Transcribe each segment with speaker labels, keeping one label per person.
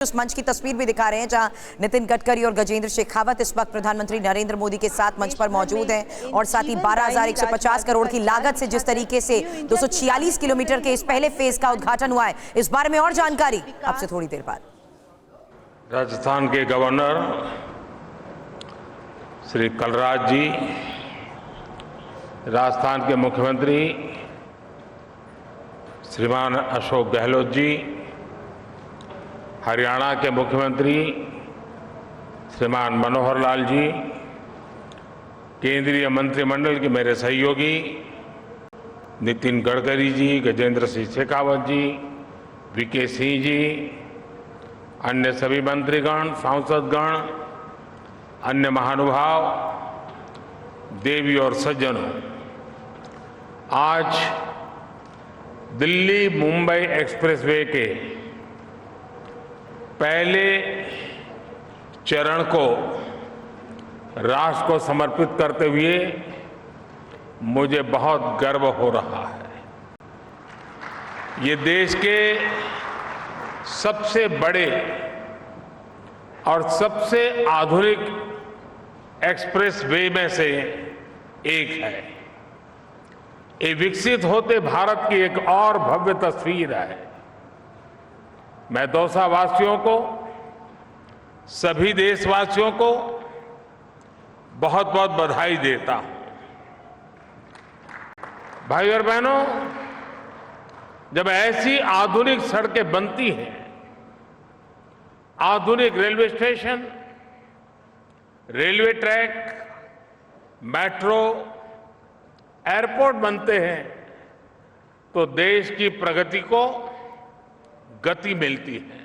Speaker 1: उस मंच की तस्वीर भी दिखा रहे हैं जहां नितिन गडकरी और गजेंद्र शेखावत इस वक्त प्रधानमंत्री नरेंद्र मोदी के साथ मंच पर मौजूद हैं और साथ ही 12,150 करोड़ की लागत से जिस तरीके से 246 किलोमीटर के इस पहले फेज का उद्घाटन हुआ है, इस बारे में और जानकारी आपसे थोड़ी देर बाद।
Speaker 2: राजस्थान के गवर्नर श्री कलराज जी, राजस्थान के मुख्यमंत्री श्रीमान अशोक गहलोत जी, हरियाणा के मुख्यमंत्री श्रीमान मनोहर लाल जी, केंद्रीय मंत्रिमंडल के मेरे सहयोगी नितिन गडकरी जी, गजेंद्र सिंह शेखावत जी, वीके सिंह जी, अन्य सभी मंत्रीगण, सांसदगण, अन्य महानुभाव, देवी और सज्जनों, आज दिल्ली मुंबई एक्सप्रेसवे के पहले चरण को राष्ट्र को समर्पित करते हुए मुझे बहुत गर्व हो रहा है। ये देश के सबसे बड़े और सबसे आधुनिक एक्सप्रेसवे में से एक है। ये विकसित होते भारत की एक और भव्य तस्वीर है। मैं दौसा वासियों को, सभी देशवासियों को बहुत बहुत बधाई देता हूं। भाई और बहनों, जब ऐसी आधुनिक सड़कें बनती हैं, आधुनिक railway station, railway track, metro, airport बनते हैं, तो देश की प्रगति को गति मिलती है।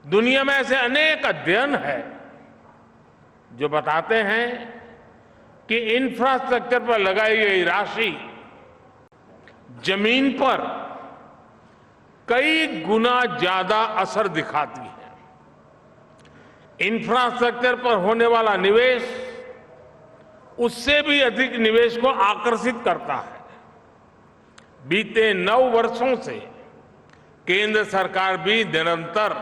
Speaker 2: दुनिया में ऐसे अनेक अध्ययन हैं जो बताते हैं कि इंफ्रास्ट्रक्चर पर लगाई गई राशि जमीन पर कई गुना ज्यादा असर दिखाती है। इंफ्रास्ट्रक्चर पर होने वाला निवेश उससे भी अधिक निवेश को आकर्षित करता है। बीते 9 वर्षों से केंद्र सरकार भी निरंतर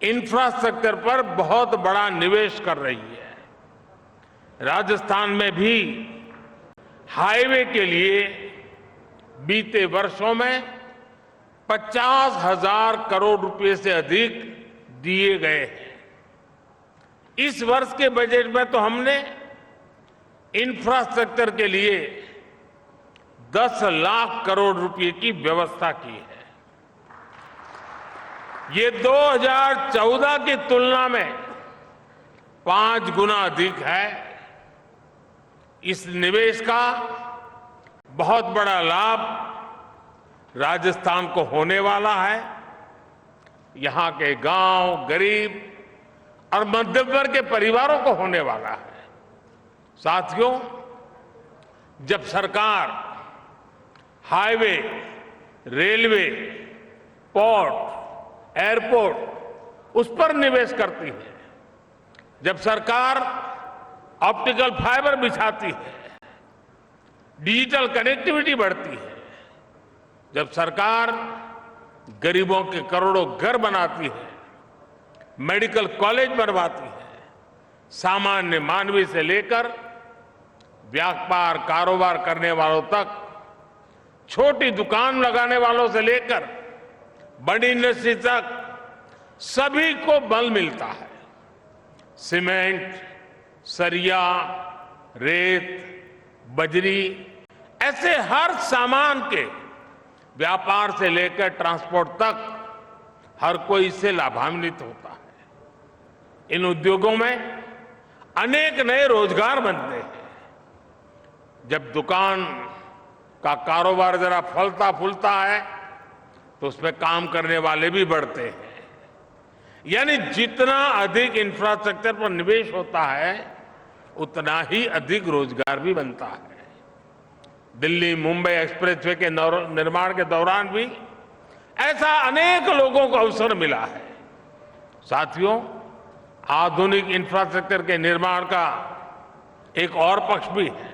Speaker 2: इंफ्रास्ट्रक्चर पर बहुत बड़ा निवेश कर रही है। राजस्थान में भी हाईवे के लिए बीते वर्षों में 50,000 करोड़ रुपए से अधिक दिए गए हैं। इस वर्ष के बजट में तो हमने इंफ्रास्ट्रक्चर के लिए 10 लाख करोड़ रुपए की व्यवस्था की है। ये 2014 की तुलना में 5 गुना अधिक है। इस निवेश का बहुत बड़ा लाभ राजस्थान को होने वाला है। यहां के गांव, गरीब और मध्यम वर्ग के परिवारों को होने वाला है। साथियों, जब सरकार हाईवे, रेलवे, पोर्ट, एयरपोर्ट उस पर निवेश करती है, जब सरकार ऑप्टिकल फाइबर बिछाती है, डिजिटल कनेक्टिविटी बढ़ती है, जब सरकार गरीबों के करोड़ों घर बनाती है, मेडिकल कॉलेज बनवाती है, सामान्य मानवी से लेकर व्यापार कारोबार करने वालों तक, छोटी दुकान लगाने वालों से लेकर बड़ी इंडस्ट्री तक सभी को बल मिलता है। सीमेंट, सरिया, रेत, बजरी, ऐसे हर सामान के व्यापार से लेकर ट्रांसपोर्ट तक हर कोई इससे लाभान्वित होता है। इन उद्योगों में अनेक नए रोजगार बनते हैं। जब दुकान का कारोबार जरा फलता फूलता है तो उसमें काम करने वाले भी बढ़ते हैं। यानी जितना अधिक इंफ्रास्ट्रक्चर पर निवेश होता है, उतना ही अधिक रोजगार भी बनता है। दिल्ली मुंबई एक्सप्रेसवे के निर्माण के दौरान भी ऐसा अनेक लोगों को अवसर मिला है। साथियों, आधुनिक इंफ्रास्ट्रक्चर के निर्माण का एक और पक्ष भी है।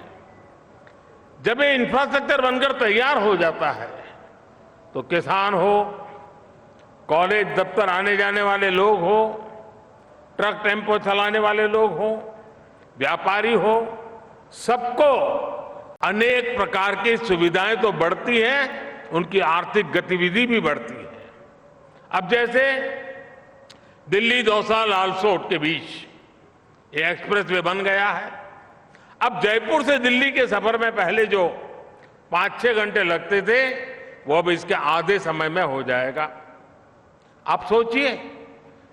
Speaker 2: जब ये इंफ्रास्ट्रक्चर बनकर तैयार हो जाता है तो किसान हो, कॉलेज दफ्तर आने जाने वाले लोग हो, ट्रक टेम्पो चलाने वाले लोग हो, व्यापारी हो, सबको अनेक प्रकार की सुविधाएं तो बढ़ती हैं, उनकी आर्थिक गतिविधि भी बढ़ती है। अब जैसे दिल्ली दौसा लालसोट के बीच ये एक्सप्रेसवे बन गया है। अब जयपुर से दिल्ली के सफर में पहले जो 5-6 घंटे लगते थे, वो अब इसके आधे समय में हो जाएगा। आप सोचिए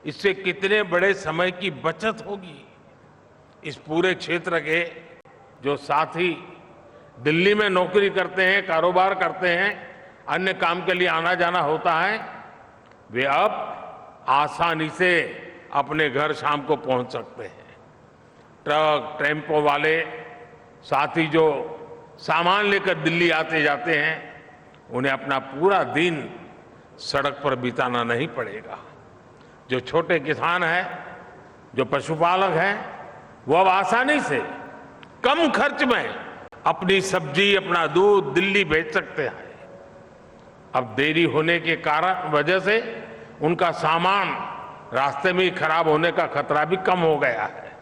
Speaker 2: इससे कितने बड़े समय की बचत होगी। इस पूरे क्षेत्र के जो साथी दिल्ली में नौकरी करते हैं, कारोबार करते हैं, अन्य काम के लिए आना जाना होता है, वे अब आसानी से अपने घर शाम को पहुंच सकते हैं। ट्रक टेम्पो वाले साथी जो सामान लेकर दिल्ली आते जाते हैं, उन्हें अपना पूरा दिन सड़क पर बिताना नहीं पड़ेगा। जो छोटे किसान हैं, जो पशुपालक हैं, वो अब आसानी से कम खर्च में अपनी सब्जी, अपना दूध दिल्ली भेज सकते हैं। अब देरी होने के कारण वजह से उनका सामान रास्ते में ही खराब होने का खतरा भी कम हो गया है।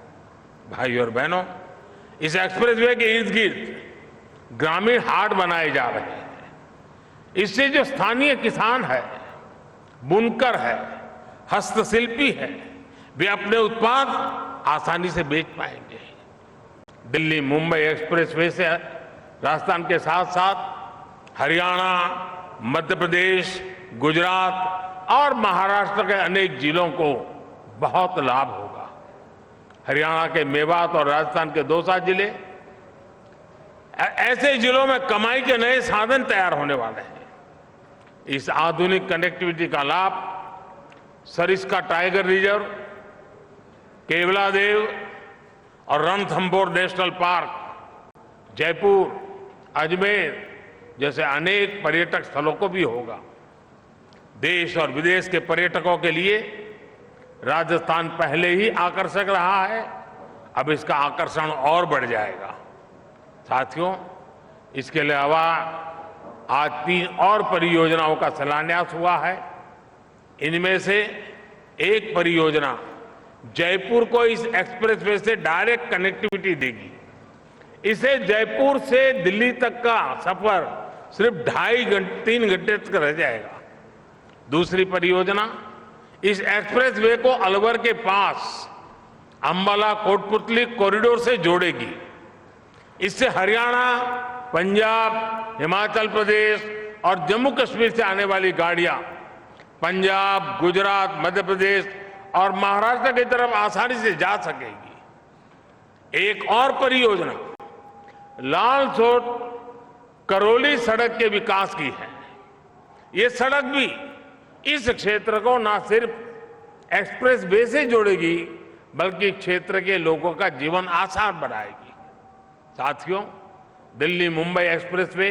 Speaker 2: भाई और बहनों, इस एक्सप्रेसवे के इर्द गिर्द ग्रामीण हाट बनाए जा रहे हैं। इससे जो स्थानीय किसान है, बुनकर है, हस्तशिल्पी है, वे अपने उत्पाद आसानी से बेच पाएंगे। दिल्ली मुंबई एक्सप्रेसवे से राजस्थान के साथ साथ हरियाणा, मध्य प्रदेश, गुजरात और महाराष्ट्र के अनेक जिलों को बहुत लाभ होगा। हरियाणा के मेवात और राजस्थान के दौसा जिले ऐसे जिलों में कमाई के नए साधन तैयार होने वाले हैं। इस आधुनिक कनेक्टिविटी का लाभ सरिस्का टाइगर रिजर्व, केवलादेव और रणथंभौर नेशनल पार्क, जयपुर, अजमेर जैसे अनेक पर्यटक स्थलों को भी होगा। देश और विदेश के पर्यटकों के लिए राजस्थान पहले ही आकर्षक रहा है, अब इसका आकर्षण और बढ़ जाएगा। साथियों, इसके अलावा आज 3 और परियोजनाओं का शिलान्यास हुआ है। इनमें से एक परियोजना जयपुर को इस एक्सप्रेसवे से डायरेक्ट कनेक्टिविटी देगी। इसे जयपुर से दिल्ली तक का सफर सिर्फ 2.5-3 घंटे तक रह जाएगा। दूसरी परियोजना इस एक्सप्रेसवे को अलवर के पास अंबाला कोटपुतली कॉरिडोर से जोड़ेगी। इससे हरियाणा, पंजाब, हिमाचल प्रदेश और जम्मू कश्मीर से आने वाली गाड़ियां पंजाब, गुजरात, मध्य प्रदेश और महाराष्ट्र की तरफ आसानी से जा सकेगी। एक और परियोजना लालसोट करौली सड़क के विकास की है। ये सड़क भी इस क्षेत्र को न सिर्फ एक्सप्रेस वे से जोड़ेगी, बल्कि क्षेत्र के लोगों का जीवन आसान बनाएगी। साथियों, दिल्ली मुंबई एक्सप्रेसवे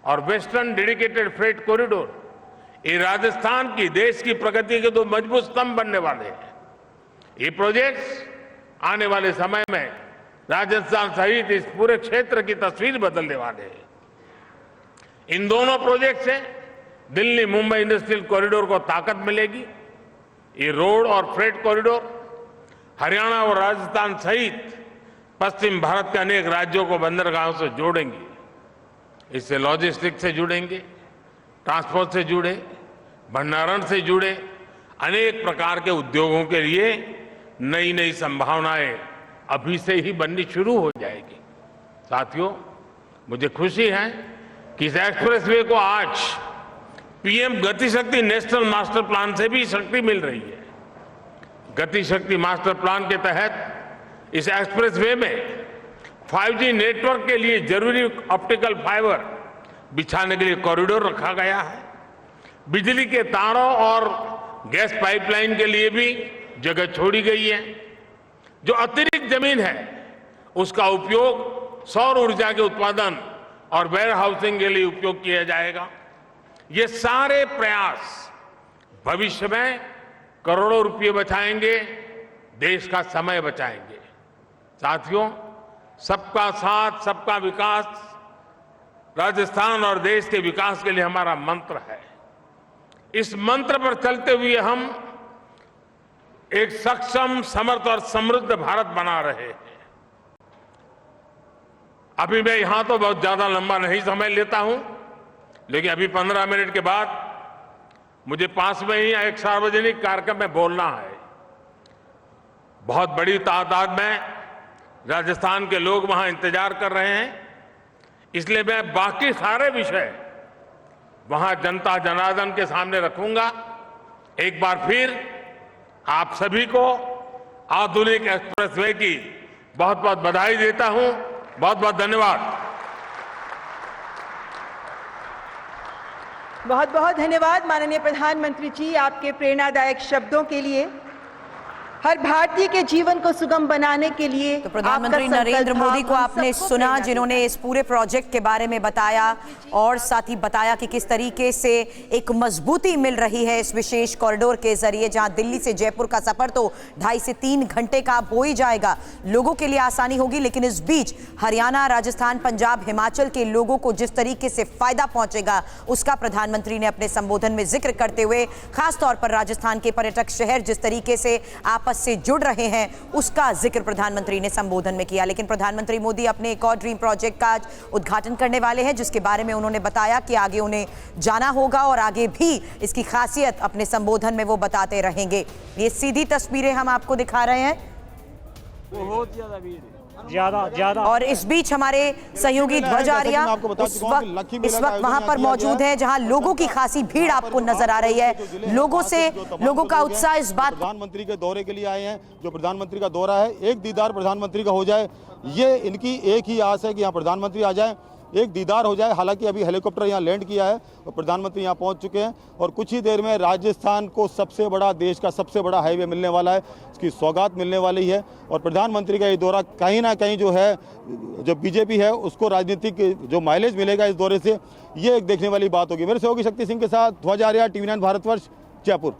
Speaker 2: और वेस्टर्न डेडिकेटेड फ्रेट कॉरिडोर ये राजस्थान की, देश की प्रगति के 2 मजबूत स्तंभ बनने वाले हैं। ये प्रोजेक्ट्स आने वाले समय में राजस्थान सहित इस पूरे क्षेत्र की तस्वीर बदलने वाले हैं। इन दोनों प्रोजेक्ट से दिल्ली मुंबई इंडस्ट्रियल कॉरिडोर को ताकत मिलेगी। ये रोड और फ्रेट कॉरिडोर हरियाणा और राजस्थान सहित पश्चिम भारत के अनेक राज्यों को बंदरगाहों से जोड़ेंगे। इससे लॉजिस्टिक्स से जुड़ेंगे, ट्रांसपोर्ट से जुड़े, भंडारण से जुड़े अनेक प्रकार के उद्योगों के लिए नई नई संभावनाएं अभी से ही बननी शुरू हो जाएगी। साथियों, मुझे खुशी है कि इस एक्सप्रेसवे को आज पीएम गति शक्ति नेशनल मास्टर प्लान से भी शक्ति मिल रही है। गति शक्ति मास्टर प्लान के तहत इस एक्सप्रेसवे में 5G नेटवर्क के लिए जरूरी ऑप्टिकल फाइबर बिछाने के लिए कॉरिडोर रखा गया है। बिजली के तारों और गैस पाइपलाइन के लिए भी जगह छोड़ी गई है। जो अतिरिक्त जमीन है उसका उपयोग सौर ऊर्जा के उत्पादन और वेयर हाउसिंग के लिए उपयोग किया जाएगा। ये सारे प्रयास भविष्य में करोड़ों रुपये बचाएंगे, देश का समय बचाएंगे। साथियों, सबका साथ सबका विकास राजस्थान और देश के विकास के लिए हमारा मंत्र है। इस मंत्र पर चलते हुए हम एक सक्षम, समर्थ और समृद्ध भारत बना रहे हैं। अभी मैं यहां तो बहुत ज्यादा लंबा नहीं समय लेता हूं, लेकिन अभी 15 मिनट के बाद मुझे पास में ही एक सार्वजनिक कार्यक्रम में बोलना है। बहुत बड़ी तादाद में राजस्थान के लोग वहां इंतजार कर रहे हैं, इसलिए मैं बाकी सारे विषय वहां जनता जनार्दन के सामने रखूंगा। एक बार फिर आप सभी को आधुनिक एक्सप्रेसवे की बहुत बहुत बधाई देता हूं। बहुत बहुत धन्यवाद।
Speaker 3: बहुत बहुत धन्यवाद माननीय प्रधानमंत्री जी, आपके प्रेरणादायक शब्दों के लिए। हर भारतीय के जीवन को सुगम बनाने के लिए
Speaker 1: तो प्रधानमंत्री नरेंद्र मोदी को आपने सुना, जिन्होंने इस पूरे प्रोजेक्ट के बारे में बताया और साथ ही बताया कि किस तरीके से एक मजबूती मिल रही है इस विशेष कॉरिडोर के जरिए, जहां दिल्ली से जयपुर का सफर तो 2.5 से 3 घंटे का हो ही जाएगा, लोगों के लिए आसानी होगी। लेकिन इस बीच हरियाणा, राजस्थान, पंजाब, हिमाचल के लोगों को जिस तरीके से फायदा पहुंचेगा, उसका प्रधानमंत्री ने अपने संबोधन में जिक्र करते हुए खासतौर पर राजस्थान के पर्यटक शहर जिस तरीके से आपस से जुड़ रहे हैं, उसका जिक्र प्रधानमंत्री ने संबोधन में किया। लेकिन प्रधानमंत्री मोदी अपने एक और ड्रीम प्रोजेक्ट का आज उद्घाटन करने वाले हैं, जिसके बारे में उन्होंने बताया कि आगे उन्हें जाना होगा और आगे भी इसकी खासियत अपने संबोधन में वो बताते रहेंगे। ये सीधी तस्वीरें हम आपको दिखा रहे हैं।
Speaker 4: बहुत ज्यादा
Speaker 1: और इस बीच हमारे सहयोगी ध्वज आर्या इस वक्त वहां पर मौजूद है, जहां लोगों की खासी भीड़ आपको नजर आ रही है। लोगों का उत्साह इस बात,
Speaker 5: प्रधानमंत्री के दौरे के लिए आए हैं। जो प्रधानमंत्री का दौरा है, एक दीदार प्रधानमंत्री का हो जाए, ये इनकी एक ही आस है कि यहाँ प्रधानमंत्री आ जाए, एक दीदार हो जाए। हालांकि अभी हेलीकॉप्टर यहाँ लैंड किया है और प्रधानमंत्री यहाँ पहुँच चुके हैं और कुछ ही देर में राजस्थान को सबसे बड़ा, देश का सबसे बड़ा हाईवे मिलने वाला है, इसकी सौगात मिलने वाली है। और प्रधानमंत्री का ये दौरा कहीं ना कहीं जो है, जो बीजेपी है उसको राजनीतिक जो माइलेज मिलेगा इस दौरे से, ये एक देखने वाली बात होगी। मेरे सहयोगी शक्ति सिंह के साथ ध्वज आर्या, TV9 भारतवर्ष, जयपुर।